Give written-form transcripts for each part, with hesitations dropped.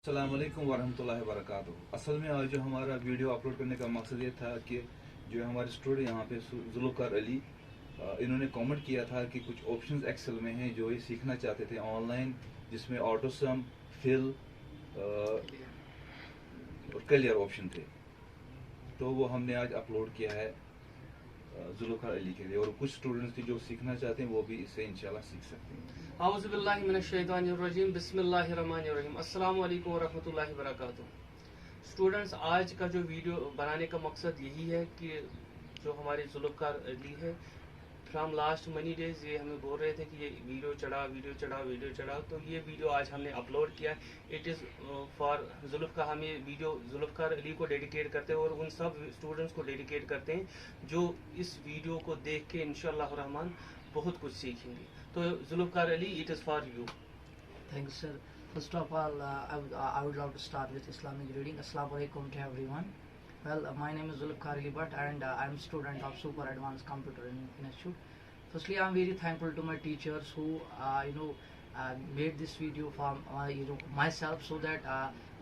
अस्सलाम वालेकुम वरहमतुल्लाहि वबरकातुहू। असल में आज जो हमारा वीडियो अपलोड करने का मकसद ये था कि जो हमारे स्टूडेंट यहाँ पे जुल्फ़िकार अली, इन्होंने कमेंट किया था कि कुछ ऑप्शंस एक्सेल में हैं जो ये सीखना चाहते थे ऑनलाइन, जिसमें ऑटोसम, फिल और क्लियर ऑप्शन थे। तो वो हमने आज अपलोड किया है जुल्फ़िकार अली के लिए, और कुछ स्टूडेंट्स जो सीखना चाहते हैं वो भी इससे इंशाल्लाह सीख सकते हैं। आउज़ुबिल्लाहिमिनश्शैतानिर्रजीम बिस्मिल्लाहिर्रहमानिर्रहीम अस्सलाम वालेकुम वरहमतुल्लाहि वबरकातुहू। स्टूडेंट्स, आज का जो वीडियो बनाने का मकसद यही है कि जो हमारे जुल्फ़िकार अली है, फ्राम लास्ट मनी डेज ये हमें बोल रहे थे कि ये वीडियो चढ़ा, तो ये वीडियो आज हमने अपलोड किया। It is for Zulfiqar. हम ये वीडियो जुल्फ़िकार अली को डेडिकेट करते हैं और उन सब स्टूडेंट्स को डेडिकेट करते हैं जो इस वीडियो को देख के इंशाअल्लाह रहमान बहुत कुछ सीखेंगे। तो Zulfiqar Ali, it is for you. Thanks, sir. First of all, I would love to start with Islamic greeting. Assalamu alaikum to everyone. Well, my name is Zulfikar Ali Bhatt, and I'm student of Super Advanced Computer Institute. Firstly, I'm very thankful to my teachers who, made this video for myself, so that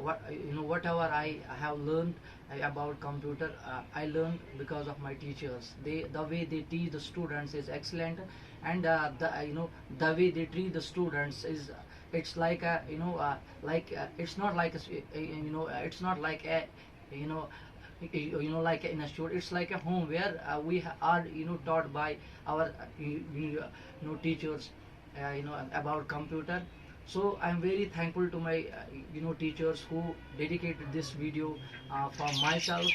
whatever I have learned about computer, I learned because of my teachers. The way they teach the students is excellent, and the way they treat the students is, it's like a it's not like it's not like a you know like an institute. It's like a home where we are taught by our teachers about computer. So I'm very thankful to my teachers who dedicated this video for myself.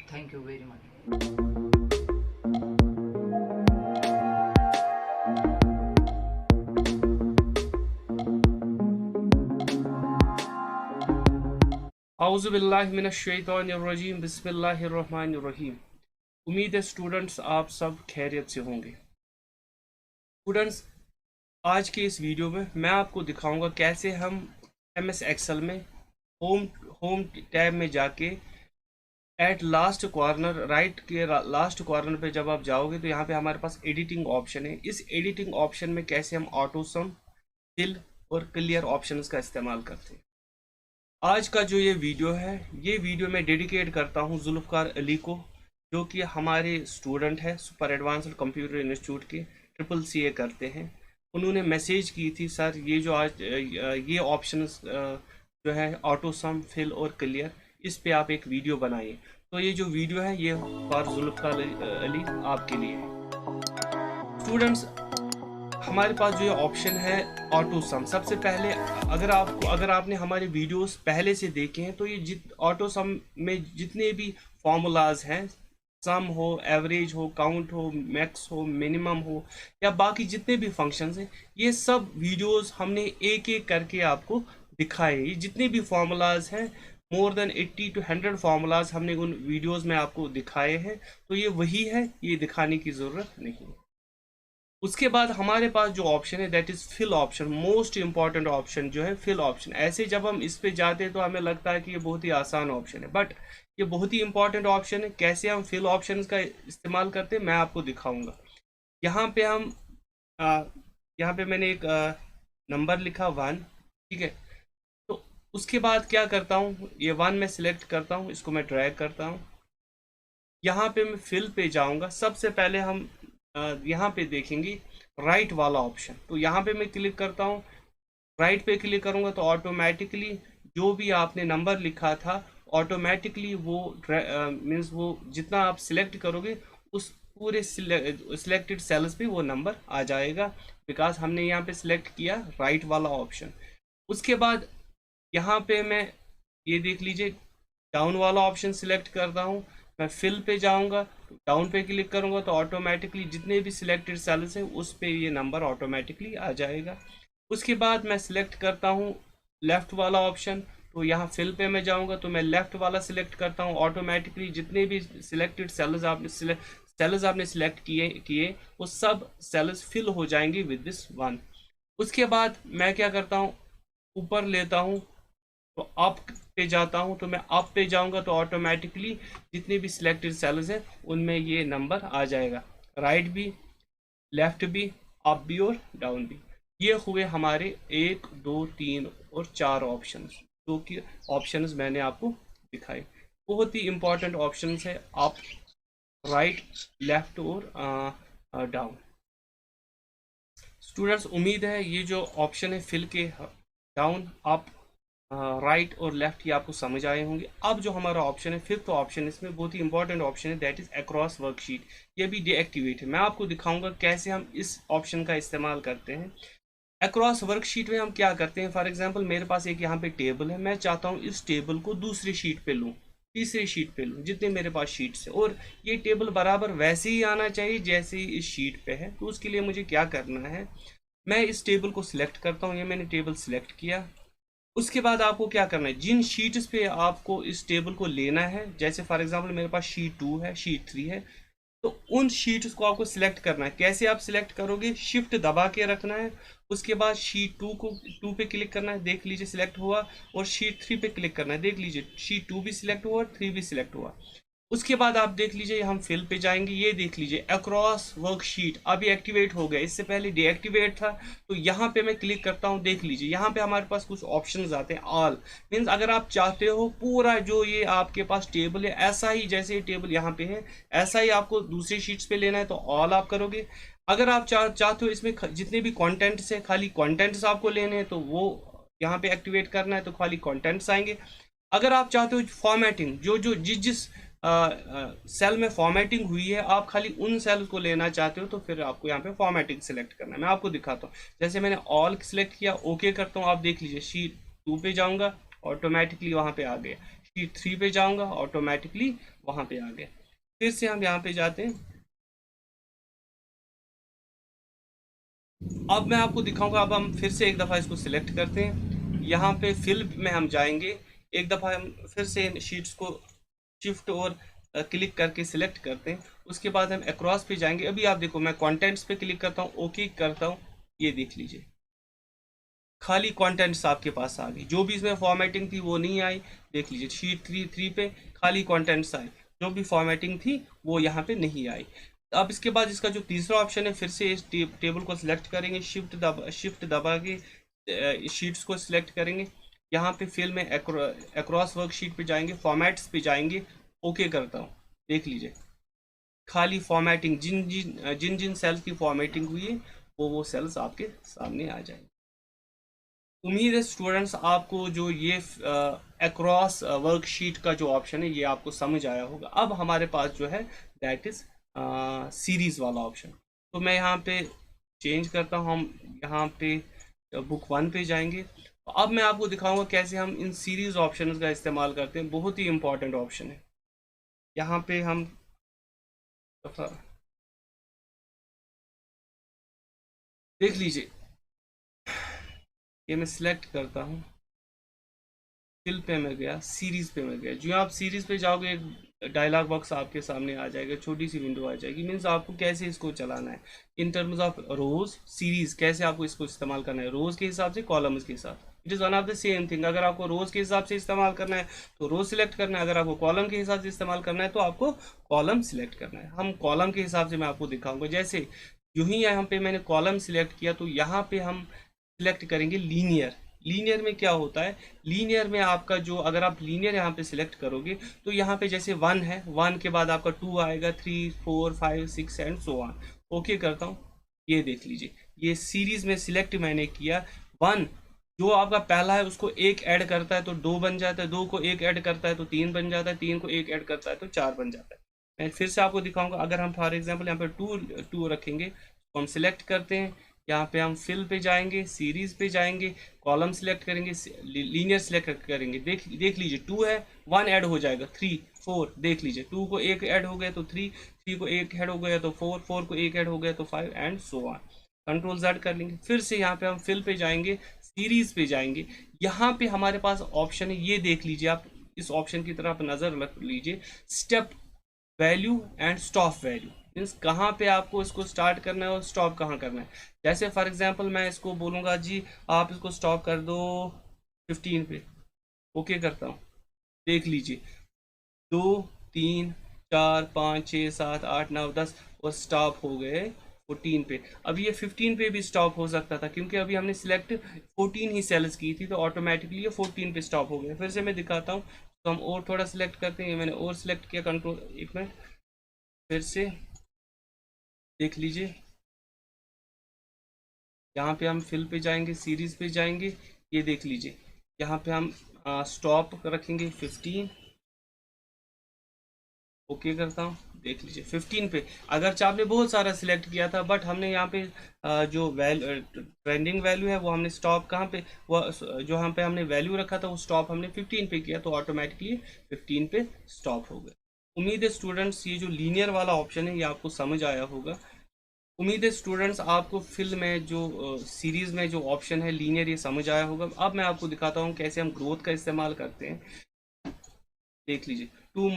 Thank you very much. आउज़ुबिल्लाहिमिनश्शैतानिर्रजीम बिस्मिल्लाहिर्रहमानिर्रहीम। उम्मीद है students आप सब खैरियत से होंगे। Students, आज के इस वीडियो में मैं आपको दिखाऊंगा कैसे हम MS एक्सेल में होम टैब में जाके एट लास्ट कॉर्नर, राइट के लास्ट कॉर्नर पे जब आप जाओगे तो यहाँ पे हमारे पास एडिटिंग ऑप्शन है। इस एडिटिंग ऑप्शन में कैसे हम ऑटोसम, फिल और क्लियर ऑप्शंस का इस्तेमाल करते हैं। आज का जो ये वीडियो है, ये वीडियो मैं डेडिकेट करता हूँ जुल्फ़िकार अली को, जो कि हमारे स्टूडेंट है सुपर एडवांस्ड कंप्यूटर इंस्टीट्यूट के, CCA करते हैं। उन्होंने मैसेज की थी, सर ये जो आज ये ऑप्शंस जो है ऑटोसम, फिल और क्लियर, इस पे आप एक वीडियो बनाइए। तो ये जो वीडियो है ये फॉर जुल्फ़िकार अली आपके लिए है। स्टूडेंट्स, हमारे पास जो ये ऑप्शन है ऑटोसम, सबसे पहले अगर आपने हमारे वीडियोस पहले से देखे हैं तो ये ऑटोसम में जितने भी फॉर्मूलाज हैं, सम हो, एवरेज हो, काउंट हो, मैक्स हो, मिनिमम हो, या बाकी जितने भी फंक्शंस हैं, ये सब वीडियोस हमने एक एक करके आपको दिखाए। ये जितने भी फॉर्मूलाज हैं, मोर देन 80 to 100 फार्मूलाज हमने उन वीडियोस में आपको दिखाए हैं। तो ये वही है, ये दिखाने की ज़रूरत नहीं है। उसके बाद हमारे पास जो ऑप्शन है that is fill option. Most important option जो है फिल ऑप्शन। ऐसे जब हम इस पे जाते हैं तो हमें लगता है कि ये बहुत ही आसान ऑप्शन है, बट ये बहुत ही इंपॉर्टेंट ऑप्शन है। कैसे हम फिल ऑप्शन का इस्तेमाल करते हैं मैं आपको दिखाऊंगा। यहाँ पे हम यहाँ पे मैंने एक नंबर लिखा 1, ठीक है। तो उसके बाद क्या करता हूँ, ये 1 में सिलेक्ट करता हूँ, इसको मैं ड्रैग करता हूँ। यहाँ पे मैं फिल पे जाऊँगा। सबसे पहले हम यहाँ पे देखेंगे राइट वाला ऑप्शन। तो यहाँ पे मैं क्लिक करता हूँ, राइट पे क्लिक करूँगा तो ऑटोमेटिकली जो भी आपने नंबर लिखा था ऑटोमेटिकली वो मीन्स वो जितना आप सिलेक्ट करोगे उस पूरे सिलेक्टेड सेल्स पे वो नंबर आ जाएगा, बिकॉज हमने यहाँ पे सिलेक्ट किया राइट वाला ऑप्शन। उसके बाद यहाँ पे मैं ये देख लीजिए डाउन वाला ऑप्शन सिलेक्ट करता हूँ। मैं फिल पे जाऊंगा, डाउन पे क्लिक करूंगा तो ऑटोमेटिकली जितने भी सिलेक्टेड सेल्स हैं उस पे ये नंबर ऑटोमेटिकली आ जाएगा। उसके बाद मैं सिलेक्ट करता हूँ लेफ़्ट वाला ऑप्शन। तो यहाँ फिल पे मैं जाऊंगा तो मैं लेफ़्ट वाला सिलेक्ट करता हूँ। ऑटोमेटिकली जितने भी सिलेक्टेड सेल्स आपने सिलेक्ट किए वो सब सेल्स फिल हो जाएंगी विद दिस 1। उसके बाद मैं क्या करता हूँ, ऊपर लेता हूँ तो अप पे जाता हूं। तो मैं अप पे जाऊंगा तो ऑटोमेटिकली जितने भी सिलेक्टेड सेल्स हैं उनमें ये नंबर आ जाएगा, राइट भी, लेफ्ट भी, अप भी और डाउन भी। ये हुए हमारे 1, 2, 3 और 4 ऑप्शंस। जो कि ऑप्शंस मैंने आपको दिखाए। बहुत ही इंपॉर्टेंट ऑप्शंस है, अप, राइट, लेफ्ट और डाउन। स्टूडेंट्स, उम्मीद है ये जो ऑप्शन है फिल के, डाउन, अप, राइट और लेफ्ट, ये आपको समझ आए होंगे। अब जो हमारा ऑप्शन है, फिफ्थ ऑप्शन, इसमें बहुत ही इंपॉर्टेंट ऑप्शन है, दैट इज अक्रॉस वर्कशीट। ये भी डीएक्टिवेट है। मैं आपको दिखाऊंगा कैसे हम इस ऑप्शन का इस्तेमाल करते हैं। अक्रॉस वर्कशीट में हम क्या करते हैं, फॉर एग्जांपल मेरे पास एक यहाँ पे टेबल है, मैं चाहता हूँ इस टेबल को दूसरी शीट पे लूँ, तीसरी शीट पे लूँ, जितने मेरे पास शीट्स है, और ये टेबल बराबर वैसे ही आना चाहिए जैसे ही इस शीट पे है। तो उसके लिए मुझे क्या करना है, मैं इस टेबल को सिलेक्ट करता हूँ। ये मैंने टेबल सिलेक्ट किया। उसके बाद आपको क्या करना है, जिन शीट्स पे आपको इस टेबल को लेना है, जैसे फॉर एग्जांपल मेरे पास शीट 2 है, शीट 3 है, तो उन शीट्स को आपको सिलेक्ट करना है। कैसे आप सिलेक्ट करोगे, शिफ्ट दबा के रखना है। उसके बाद शीट 2 को 2 पे क्लिक करना है, देख लीजिए सिलेक्ट हुआ, और शीट 3 पे क्लिक करना है, देख लीजिए शीट 2 भी सिलेक्ट हुआ और 3 भी सिलेक्ट हुआ। उसके बाद आप देख लीजिए, हम फिल पे जाएंगे, ये देख लीजिए अक्रॉस वर्कशीट अभी एक्टिवेट हो गया, इससे पहले डीएक्टिवेट था। तो यहाँ पे मैं क्लिक करता हूँ, देख लीजिए यहाँ पे हमारे पास कुछ ऑप्शंस आते हैं। ऑल मीन्स अगर आप चाहते हो पूरा जो ये आपके पास टेबल है, ऐसा ही जैसे ये टेबल यहाँ पे है, ऐसा ही आपको दूसरी शीट्स पे लेना है, तो ऑल आप करोगे। अगर आप चाहते हो इसमें जितने भी कॉन्टेंट्स है, खाली कॉन्टेंट्स आपको लेने हैं, तो वो यहाँ पे एक्टिवेट करना है, तो खाली कॉन्टेंट्स आएंगे। अगर आप चाहते हो फॉर्मेटिंग, जो जो जिस सेल में फॉर्मेटिंग हुई है, आप खाली उन सेल्स को लेना चाहते हो, तो फिर आपको यहाँ पे फॉर्मेटिंग सिलेक्ट करना है। मैं आपको दिखाता हूँ, जैसे मैंने ऑल सिलेक्ट किया, ओके करता हूँ, आप देख लीजिए शीट 2 पे जाऊँगा, ऑटोमेटिकली वहाँ पे आ गया। शीट 3 पे जाऊँगा, ऑटोमेटिकली वहाँ पे आ गया। फिर से हम यहाँ पे जाते हैं। अब मैं आपको दिखाऊंगा, अब हम फिर से एक दफ़ा इसको सिलेक्ट करते हैं, यहाँ पे फिल में हम जाएंगे, एक दफ़ा हम फिर से शीट्स को शिफ्ट और क्लिक करके सिलेक्ट करते हैं। उसके बाद हम अक्रॉस पे जाएंगे। अभी आप देखो, मैं कंटेंट्स पे क्लिक करता हूँ, ओके करता हूँ, ये देख लीजिए खाली कंटेंट्स आपके पास आ गई, जो भी इसमें फॉर्मेटिंग थी वो नहीं आई। देख लीजिए शीट 3 पे खाली कंटेंट्स आए, जो भी फॉर्मेटिंग थी वो यहाँ पे नहीं आई। अब इसके बाद इसका जो तीसरा ऑप्शन है, फिर से इस टेबल को सिलेक्ट करेंगे, शिफ्ट दबा के शीट्स को सिलेक्ट करेंगे। यहाँ पे फिल में अक्रॉस वर्कशीट पे जाएंगे, फॉर्मेट्स पे जाएंगे, ओके करता हूँ, देख लीजिए खाली फॉर्मेटिंग, जिन जिन सेल्स की फॉर्मेटिंग हुई है वो सेल्स आपके सामने आ जाएंगे। उम्मीद है स्टूडेंट्स आपको जो ये अक्रॉस वर्कशीट का जो ऑप्शन है ये आपको समझ आया होगा। अब हमारे पास जो है दैट इज सीरीज वाला ऑप्शन। तो मैं यहाँ पे चेंज करता हूँ, हम यहाँ पे बुक 1 पे जाएंगे। तो अब मैं आपको दिखाऊंगा कैसे हम इन सीरीज ऑप्शन का इस्तेमाल करते हैं। बहुत ही इंपॉर्टेंट ऑप्शन है। यहाँ पे हम देख लीजिए, ये मैं सिलेक्ट करता हूँ, फिल पे मैं गया, सीरीज पे मैं गया। जो आप सीरीज पे जाओगे, एक डायलॉग बॉक्स आपके सामने आ जाएगा, छोटी सी विंडो आ जाएगी। मीन्स आपको कैसे इसको चलाना है in terms of rose series, कैसे आपको इसको इस्तेमाल करना है, रोज के हिसाब से, कॉलम्स के हिसाब से। It is one of the same thing. अगर आपको रोज के हिसाब से इस्तेमाल करना है तो रोज सिलेक्ट करना है, अगर आपको कॉलम के हिसाब से इस्तेमाल करना है तो आपको कॉलम सिलेक्ट करना है। हम कॉलम के हिसाब से मैं आपको दिखाऊंगा। जैसे यूं ही यहाँ पे मैंने कॉलम सिलेक्ट किया, तो यहाँ पे हम सिलेक्ट करेंगे लीनियर। लीनियर में क्या होता है, लीनियर में आपका जो, अगर आप लीनियर यहाँ पे सिलेक्ट करोगे तो यहाँ पे जैसे 1 है, 1 के बाद आपका 2 आएगा, 3, 4, 5, 6 एंड सो ऑन। ओके करता हूँ, ये देख लीजिए ये सीरीज में सिलेक्ट मैंने किया। 1 जो आपका पहला है उसको 1 ऐड करता है तो 2 बन जाता है, 2 को 1 ऐड करता है तो 3 बन जाता है, 3 को 1 ऐड करता है तो 4 बन जाता है। मैं फिर से आपको दिखाऊंगा। अगर हम फॉर एग्जाम्पल यहाँ पे 2 रखेंगे तो हम सिलेक्ट करते हैं, यहाँ पे हम फिल पे जाएंगे, सीरीज पे जाएंगे, कॉलम सिलेक्ट करेंगे, लीनियर सिलेक्ट करेंगे। देख लीजिए 2 है, 1 ऐड हो जाएगा, 3, 4, देख लीजिए 2 को 1 ऐड हो गया तो 3, 3 को 1 ऐड हो गया तो 4, 4 को 1 ऐड हो गया तो 5 and so on. Control Z कर लेंगे। फिर से यहाँ पे हम फिल पे जाएंगे, सीरीज पे जाएंगे। यहाँ पे हमारे पास ऑप्शन है, ये देख लीजिए आप, इस ऑप्शन की तरफ नजर रख लीजिए, step value and stop value. Means कहाँ पे आपको इसको स्टार्ट करना है और स्टॉप कहाँ करना है। जैसे फॉर एग्जांपल मैं इसको बोलूँगा जी आप इसको स्टॉप कर दो 15 पे, ओके करता हूँ, देख लीजिए 2, 3, 4, 5, 6, 7, 8, 9, 10 और स्टॉप हो गए 14 पे। अब ये 15 पे भी स्टॉप हो सकता था क्योंकि अभी हमने सिलेक्ट 14 ही सेल्स की थी, तो ऑटोमेटिकली ये 14 पे स्टॉप हो गया। फिर से मैं दिखाता हूँ, तो हम और थोड़ा सिलेक्ट करते हैं। ये मैंने और सिलेक्ट किया, कंट्रोल, एक मिनट, फिर से देख लीजिए। यहाँ पे हम फिल पे जाएंगे, सीरीज पे जाएंगे, ये देख लीजिए यहाँ पे हम स्टॉप रखेंगे 15। ओके करता हूँ, देख लीजिए 15 पे। अगर आपने बहुत सारा सिलेक्ट किया था, बट हमने यहाँ पे जो ट्रेंडिंग वैल्यू है वो हमने स्टॉप कहाँ पे, वो जो यहाँ पे हमने वैल्यू रखा था वो स्टॉप हमने 15 पे किया, तो ऑटोमेटिकली 15 पे स्टॉप हो गया। उम्मीद है स्टूडेंट्स ये जो लीनियर वाला ऑप्शन है ये आपको समझ आया होगा। उम्मीद है स्टूडेंट्स आपको फिल में जो सीरीज में जो ऑप्शन है लीनियर, ये समझ आया होगा। अब मैं आपको दिखाता हूँ कैसे हम ग्रोथ का इस्तेमाल करते हैं। देख लीजिए, two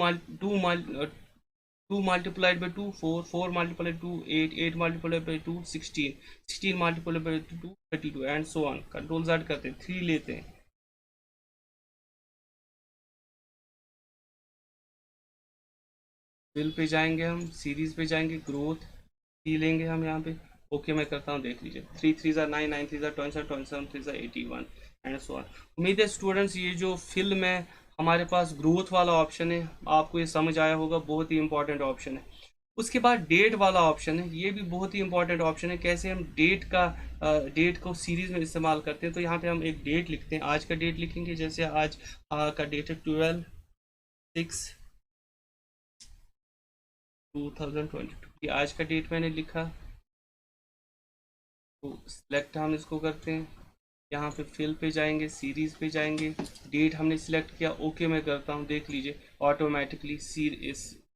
multiplied by 2 4, 4 multiplied 2 8, 8 multiplied by 2 16, 16 multiplied by 2 32 and so on. Control Z करते हैं, 3 लेते हैं, फिल पे जाएंगे, हम सीरीज पे जाएंगे, ग्रोथ 3 लेंगे हम यहाँ पे। ओके मैं करता हूँ, देख लीजिए 3 3 9 9 3 27 27 3 81 एंड सो ऑन। उम्मीद है स्टूडेंट्स ये जो फिल में हमारे पास ग्रोथ वाला ऑप्शन है आपको ये समझ आया होगा, बहुत ही इंपॉर्टेंट ऑप्शन है। उसके बाद डेट वाला ऑप्शन है, ये भी बहुत ही इंपॉर्टेंट ऑप्शन है। कैसे हम डेट को सीरीज में इस्तेमाल करते हैं, तो यहाँ पे हम एक डेट लिखते हैं, आज का डेट लिखेंगे। जैसे आज का डेट है 12/6/2022, ये आज का डेट मैंने लिखा। तो सिलेक्ट हम इसको करते हैं, यहाँ पे फिल पे जाएंगे, सीरीज पे जाएंगे, डेट हमने सिलेक्ट किया, ओके मैं करता हूँ, देख लीजिए ऑटोमेटिकली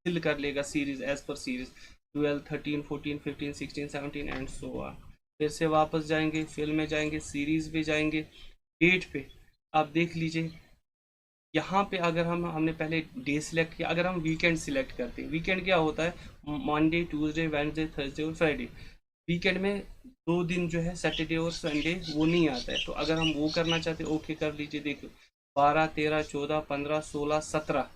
फिल कर लेगा series as per series 12 13 14 15 16 17 and so on. फिर से वापस जाएंगे, फिल में जाएंगे, सीरीज पे जाएंगे, डेट पे आप देख लीजिए यहाँ पे अगर हमने पहले डे सिलेक्ट किया, अगर हम वीकेंड सिलेक्ट करते हैं, वीकेंड क्या होता है, मंडे ट्यूसडे वेडनेसडे थर्सडे और फ्राइडे। वीकेंड में 2 दिन जो है सैटरडे और संडे वो नहीं आता है, तो अगर हम वो करना चाहते हैं ओके कर लीजिए। देखो 12 13 14 15 16 17,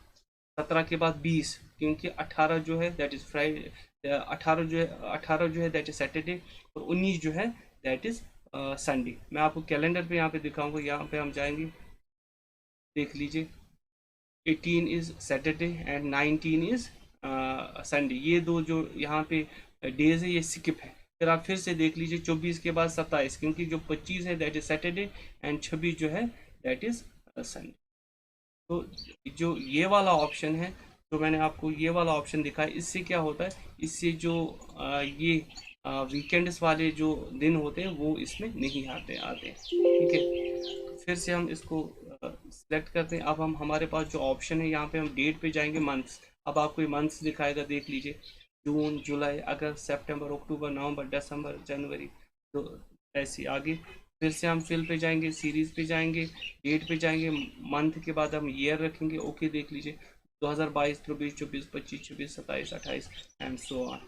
17 के बाद 20, क्योंकि 18 जो है दैट इज फ्राइडे, 18 जो है दैट इज सैटरडे, और 19 जो है दैट इज संडे। मैं आपको कैलेंडर पे यहाँ पे दिखाऊंगा, यहाँ पे हम जाएंगे, देख लीजिए 18 is Saturday and 19 is Sunday. ये दो जो यहाँ पे डेज है ये स्किप है। फिर आप फिर से देख लीजिए 24 के बाद 27, क्योंकि जो 25 है दैट इज सैटरडे एंड 26 जो है दैट इज संडे। तो जो ये वाला ऑप्शन है, जो मैंने आपको ये वाला ऑप्शन दिखा है, इससे क्या होता है, इससे जो ये वीकेंड्स वाले जो दिन होते हैं वो इसमें नहीं आते हैं, ठीक है। फिर से हम इसको सिलेक्ट करते हैं। अब हम हमारे पास जो ऑप्शन है यहाँ पे हम डेट पे जाएंगे, मंथ्स। अब आपको ये मंथ्स दिखाएगा, देख लीजिए जून जुलाई अगस्त सितंबर अक्टूबर नवंबर दिसंबर जनवरी, तो ऐसे आगे। फिर से हम फिल पे जाएंगे, सीरीज पे जाएंगे, डेट पे जाएंगे, मंथ के बाद हम ईयर रखेंगे, ओके देख लीजिए 2022 23 24 25 26 27 28 एंड सो ऑन।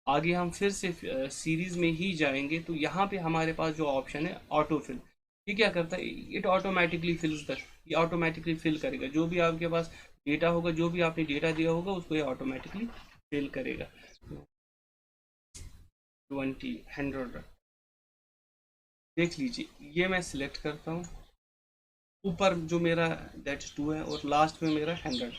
आगे हम फिर से सीरीज में ही जाएंगे, तो यहाँ पे हमारे पास जो ऑप्शन है ऑटो फिल, ये क्या करता है, इट ऑटोमेटिकली फिल्स द, ये ऑटोमेटिकली फिल करेगा जो भी आपके पास डेटा होगा, जो भी आपने डेटा दिया होगा उसको ये ऑटोमेटिकली फिल करेगा। 20 100 देख लीजिए, ये मैं सिलेक्ट करता हूँ, ऊपर जो मेरा दैट 2 है और लास्ट में मेरा 100।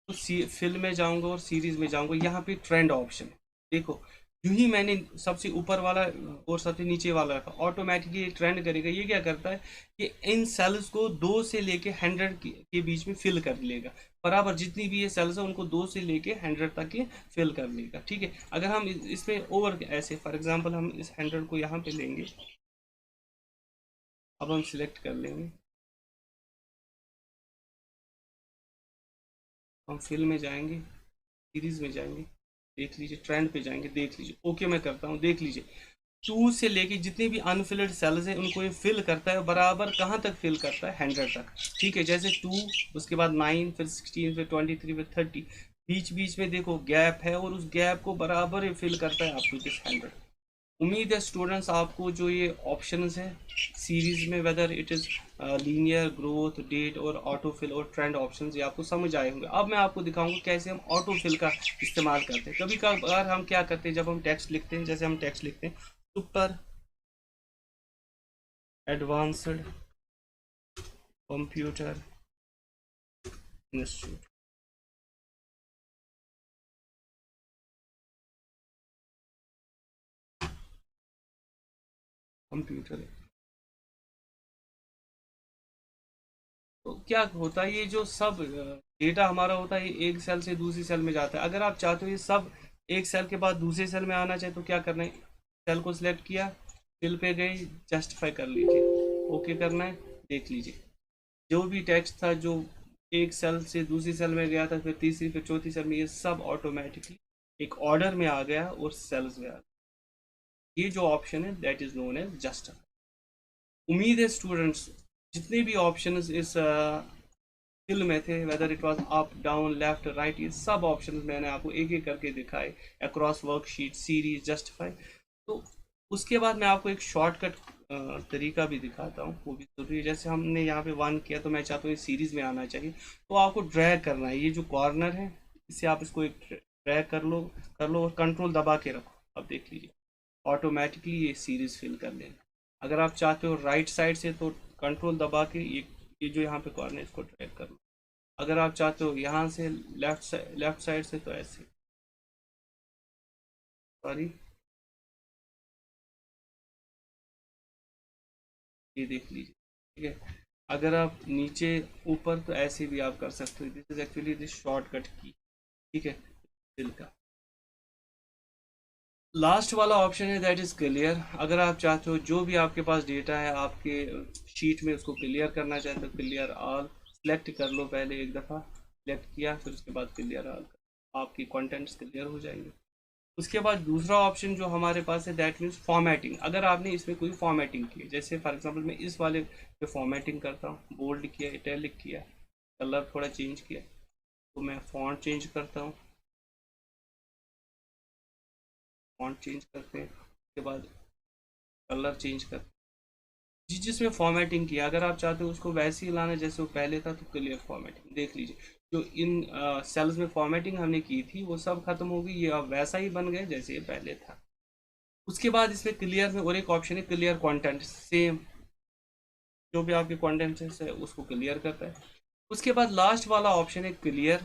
तो फिल में जाऊंगा और सीरीज में जाऊंगा, यहाँ पे ट्रेंड ऑप्शन है, देखो यूं ही मैंने सबसे ऊपर वाला और सबसे नीचे वाला रखा, ऑटोमेटिकली ट्रेंड करेगा। ये क्या करता है, ये इन सेल्स को 2 से लेके 100 के बीच में फिल कर लेगा, बराबर जितनी भी ये सेल्स है उनको 2 से लेके 100 तक के फिल कर लेगा, ठीक है। अगर हम इसमें ओवर ऐसे फॉर एग्जांपल हम इस 100 को यहाँ पे लेंगे, अब हम सिलेक्ट कर लेंगे, हम फिल में जाएंगे, सीरीज में जाएंगे, देख लीजिए ट्रेंड पे जाएंगे, देख लीजिए ओके मैं करता हूँ, देख लीजिए 2 से लेके जितने भी अनफिल्ड सेल्स हैं उनको ये फिल करता है, बराबर कहाँ तक फिल करता है, 100 तक, ठीक है। जैसे 2 उसके बाद 9 फिर 16 फिर 23 फिर 30, बीच बीच में देखो गैप है और उस गैप को बराबर ये फिल करता है अप टू दिस 100। उम्मीद है स्टूडेंट्स आपको जो ये ऑप्शंस है सीरीज में, whether it is linear, growth, date और ऑटोफिल और ट्रेंड ऑप्शंस, ये आपको समझ आए होंगे। अब मैं आपको दिखाऊंगा कैसे हम ऑटोफिल का इस्तेमाल करते हैं। कभी कभार हम क्या करते हैं, जब हम टेक्स्ट लिखते हैं, जैसे हम टेक्स्ट लिखते हैं super advanced computer institute, computer, तो क्या होता है, ये जो सब डेटा हमारा होता है ये एक सेल से दूसरी सेल में जाता है। अगर आप चाहते हो ये सब एक सेल के बाद दूसरे सेल में आना चाहिए तो क्या करना है, सेल को सिलेक्ट किया, फिल पे गए, जस्टिफाई कर लीजिए, ओके करना है, देख लीजिए जो भी टेक्स्ट था जो एक सेल से दूसरी सेल में गया था, फिर तीसरी फिर चौथी सेल में, ये सब ऑटोमेटिकली एक ऑर्डर में आ गया और सेल्स में आ गया। ये जो ऑप्शन है that is known as justify. उम्मीद है स्टूडेंट्स जितने भी ऑप्शंस इस फिल में थे, whether it was up, down, left, right, ये सब ऑप्शंस मैंने आपको एक एक करके दिखाए, अक्रॉस वर्कशीट, सीरीज, जस्टिफाई। तो उसके बाद मैं आपको एक शॉर्टकट तरीका भी दिखाता हूँ, वो भी जरूरी है। जैसे हमने यहाँ पे 1 किया तो मैं चाहता हूँ ये सीरीज में आना चाहिए, तो आपको ड्रैग करना है, ये जो कॉर्नर है इससे आप इसको एक ड्रैग कर लो और कंट्रोल दबा के रखो। अब देख लीजिए ऑटोमेटिकली ये सीरीज फिल कर लेना। अगर आप चाहते हो राइट साइड से तो कंट्रोल दबा के ये जो यहाँ पे कॉर्नर है इसको ड्रैग कर लो। अगर आप चाहते हो यहाँ से लेफ्ट साइड से तो ऐसे, सॉरी ये देख लीजिए, ठीक है। अगर आप नीचे ऊपर तो ऐसे भी आप कर सकते हो। This is actually this shortcut की, ठीक है, फिल का। लास्ट वाला ऑप्शन है दैट इज क्लियर। अगर आप चाहते हो जो भी आपके पास डेटा है आपके शीट में उसको क्लियर करना चाहते हो, क्लियर ऑल सेलेक्ट कर लो, पहले एक दफ़ा सेलेक्ट किया फिर उसके बाद क्लियर ऑल, आपकी कंटेंट्स क्लियर हो जाएंगे। उसके बाद दूसरा ऑप्शन जो हमारे पास है दैट मीन्स फॉर्मेटिंग। अगर आपने इसमें कोई फॉर्मेटिंग की है, जैसे फॉर एग्जांपल मैं इस वाले पे फॉर्मेटिंग करता हूँ, बोल्ड किया, इटैलिक किया, कलर थोड़ा चेंज किया, तो मैं फॉन्ट चेंज करता हूँ, फॉन्ट चेंज करते हैं, उसके बाद कलर चेंज करते हैं। जिसमें फॉर्मेटिंग किया, अगर आप चाहते हो उसको वैसे ही लाना जैसे वो पहले था तो क्लियर फॉर्मेटिंग, देख लीजिए जो इन सेल्स में फॉर्मेटिंग हमने की थी वो सब खत्म हो गई, ये अब वैसा ही बन गए जैसे ये पहले था। उसके बाद इसमें क्लियर में और एक ऑप्शन है क्लियर कंटेंट, सेम जो भी आपके कंटेंट है उसको क्लियर करता है। उसके बाद लास्ट वाला ऑप्शन है क्लियर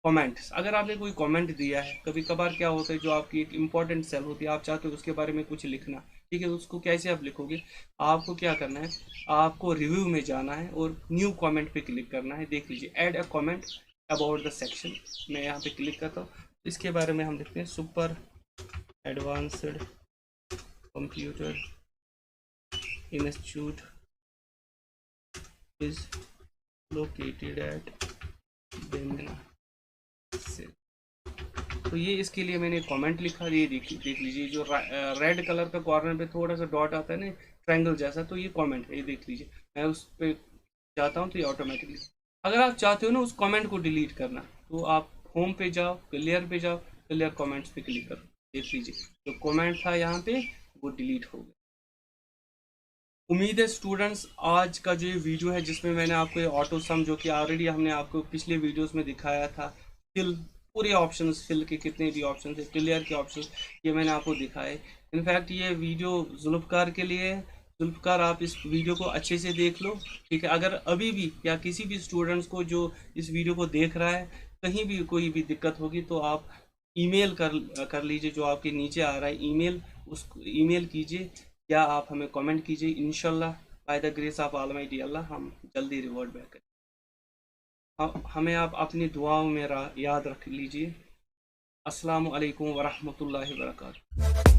कमेंट्स। अगर आपने कोई कमेंट दिया है, कभी कभार क्या होता है जो आपकी एक इंपॉर्टेंट सेल होती है, आप चाहते हो उसके बारे में कुछ लिखना, ठीक है, उसको कैसे आप लिखोगे, आपको क्या करना है, आपको रिव्यू में जाना है और न्यू कमेंट पे क्लिक करना है। देख लीजिए add a comment about the section, मैं यहाँ पे क्लिक करता हूँ, इसके बारे में हम लिखते हैं super advanced computer institute is located at Bemina. तो ये इसके लिए मैंने कमेंट लिखा, ये देख लीजिए जो रेड कलर का कॉर्नर पे थोड़ा सा डॉट आता है ना ट्रायंगल जैसा, तो ये कमेंट है, ये देख लीजिए। मैं उस पर जाता हूँ तो ये ऑटोमेटिकली, अगर आप चाहते हो ना उस कमेंट को डिलीट करना तो आप होम पे जाओ, क्लियर पे जाओ, क्लियर कमेंट्स पे क्लिक करो, देख लीजिए जो कमेंट था यहाँ पे वो डिलीट हो गया। उम्मीद है स्टूडेंट्स आज का जो ये वीडियो है जिसमें मैंने आपको ये ऑटो सम जो कि ऑलरेडी हमने आपको पिछले वीडियोस में दिखाया था, फिल पूरे ऑप्शंस, फिल के कितने भी ऑप्शन है, क्लियर के ऑप्शंस, ये मैंने आपको दिखाए। इनफैक्ट ये वीडियो जुल्फ़कार के लिए है, जुल्फ़कार आप इस वीडियो को अच्छे से देख लो, ठीक है। अगर अभी भी या किसी भी स्टूडेंट्स को जो इस वीडियो को देख रहा है कहीं भी कोई भी दिक्कत होगी तो आप ईमेल कर लीजिए, जो आपके नीचे आ रहा है ईमेल, उसको ईमेल कीजिए या आप हमें कमेंट कीजिए। इंशाल्लाह by the grace of almighty अल्लाह हम जल्दी रिवॉर्ड बैक करें। हमें आप अपनी दुआओं में याद रख लीजिए। अस्सलामु अलैकुम वरहमतुल्लाहि वबरकातुहू।